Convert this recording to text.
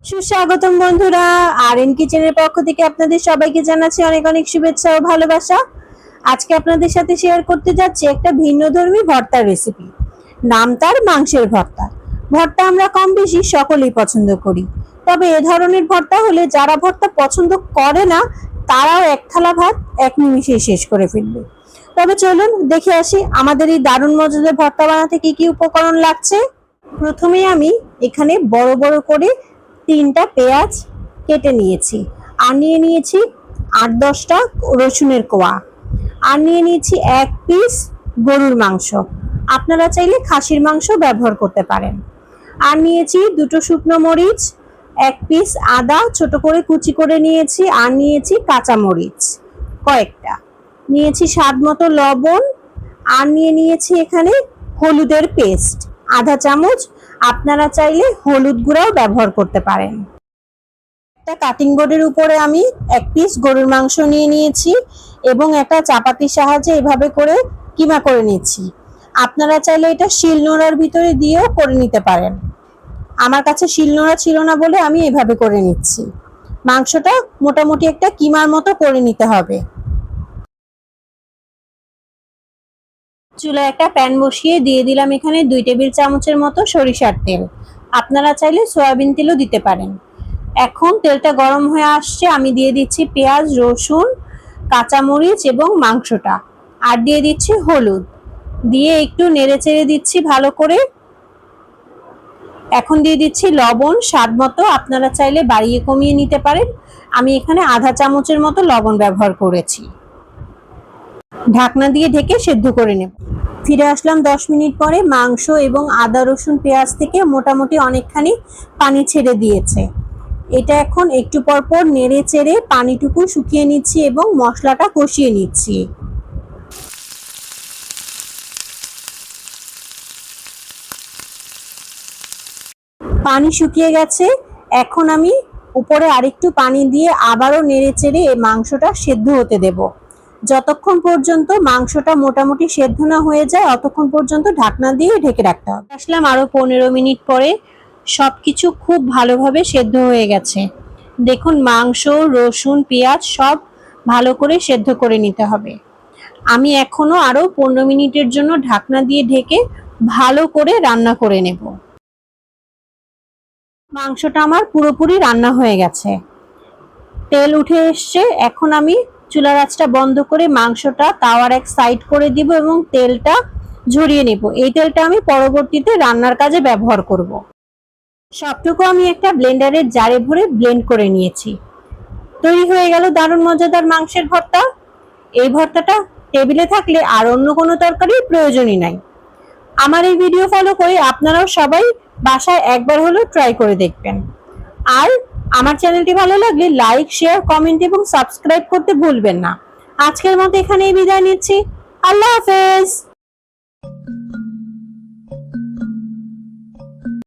সুস্বাগতম বন্ধুরা, আরএন কিচেনের পক্ষ থেকে আপনাদের সবাইকে জানাচ্ছি অনেক অনেক শুভেচ্ছা ও ভালোবাসা। আজকে আপনাদের সাথে শেয়ার করতে যাচ্ছি একটা ভিন্নধর্মী ভর্তার রেসিপি। নাম তার মাংসের ভর্তা। ভর্তা আমরা কম বেশি সকলেই পছন্দ করি, তবে এ ধরনের ভর্তা হলে যারা ভর্তা পছন্দ করে না তারাও এক থালা ভাত এক নিমিষেই শেষ করে ফেলবে। তবে চলুন দেখে আসি আমাদের এই দারুণ মজাদার ভর্তা বানাতে কি কি উপকরণ লাগছে। প্রথমে আমি এখানে বড় বড় করে 3টা পেঁয়াজ কেটে নিয়েছি, আর নিয়ে নিয়েছি 8-10টা রসুনের কোয়া, আর নিয়ে নিয়েছি 1 পিস গরুর মাংস। আপনারা চাইলে খাসির মাংস ব্যবহার করতে পারেন। আর নিয়েছি 2টো শুকনো মরিচ, 1 পিস আদা ছোট করে কুচি করে নিয়েছি, আর নিয়েছি কাঁচা মরিচ কয়েকটা, নিয়েছি স্বাদ মতো লবণ, আর নিয়ে নিয়েছি এখানে হলুদের পেস্ট আধা চামচ। আপনারা চাইলে হলুদ গুঁড়াও ব্যবহার করতে পারেন। একটা কাটিং বোর্ডের উপরে আমি 1 পিস গরুর মাংস নিয়ে নিয়েছি এবং একটা চাপাতির সাহায্যে এভাবে করে কিমা করে নিচ্ছি। আপনারা চাইলে এটা শিলনোড়ার ভিতরে দিয়েও করে নিতে পারেন। আমার কাছে শিলনোড়া ছিল না বলে আমি এভাবে করে নিচ্ছি। মাংসটা মোটামুটি একটা কিমার মতো করে নিতে হবে। চুলায় একটা প্যান বসিয়ে দিয়ে দিলাম এখানে 2 টেবিল চামচের মতো সরিষার তেল। আপনারা চাইলে সয়াবিন তেলও দিতে পারেন। এখন তেলটা গরম হয়ে আসছে, আমি দিয়ে দিচ্ছি পেঁয়াজ, রসুন, কাঁচামরিচ এবং মাংসটা, আর দিয়ে দিচ্ছি হলুদ, দিয়ে একটু নেড়ে চেড়ে দিচ্ছি ভালো করে। এখন দিয়ে দিচ্ছি লবণ স্বাদ মতো, আপনারা চাইলে বাড়িয়ে কমিয়ে নিতে পারেন। আমি এখানে আধা চামচের মতো লবণ ব্যবহার করেছি। ঢাকনা দিয়ে ঢেকে সেদ্ধ করে নেব। ফিরে আসলাম 10 মিনিট পরে। মাংস এবং আদা রসুন পেঁয়াজ থেকে মোটামুটি অনেকখানি পানি ছেড়ে দিয়েছে। এটা এখন একটু পর পর নেড়ে চেড়ে পানিটুকু শুকিয়ে নিচ্ছি এবং মশলাটা কষিয়ে নিচ্ছি। পানি শুকিয়ে গেছে, এখন আমি উপরে আরেকটু পানি দিয়ে আবারও নেড়ে চেড়ে এই মাংসটা সেদ্ধ হতে দেব। যতক্ষণ পর্যন্ত মাংসটা মোটামুটি সেদ্ধ না হয়ে যায় ততক্ষণ পর্যন্ত ঢাকনা দিয়ে ঢেকে রাখতে হবে। আসলাম আরো 15 মিনিট পরে, সবকিছু খুব ভালোভাবে সেদ্ধ হয়ে গেছে। দেখুন মাংস, রসুন, পেঁয়াজ সব ভালো করে সেদ্ধ করে নিতে হবে। আমি এখনো আরো 15 মিনিটের জন্য ঢাকনা দিয়ে ঢেকে ভালো করে রান্না করে নেব। মাংসটা আমার পুরোপুরি রান্না হয়ে গেছে, তেল উঠে এসছে। এখন আমি চুলার আঁচটা বন্ধ করে মাংসটা তাওয়ার এক সাইড করে দিব এবং তেলটা ঝরিয়ে নেব। এই তেলটা আমি পরবর্তীতে রান্নার কাজে ব্যবহার করব। সবটুকু আমি একটা ব্লেন্ডারের জারে ভরে ব্লেন্ড করে নিয়েছি। তৈরি হয়ে গেল দারুণ মজাদার মাংসের ভর্তা। এই ভর্তাটা টেবিলে থাকলে আর অন্য কোনো তরকারির প্রয়োজনই নাই। আমার এই ভিডিও ফলো করে আপনারাও সবাই বাসায় একবার হলেও ট্রাই করে দেখবেন। আর আমার চ্যানেলটি ভালো লাগলে লাইক, শেয়ার, কমেন্ট এবং সাবস্ক্রাইব করতে ভুলবেন না। আজকের মতো এখানেই বিদায় নিচ্ছি। আল্লাহ হাফেজ।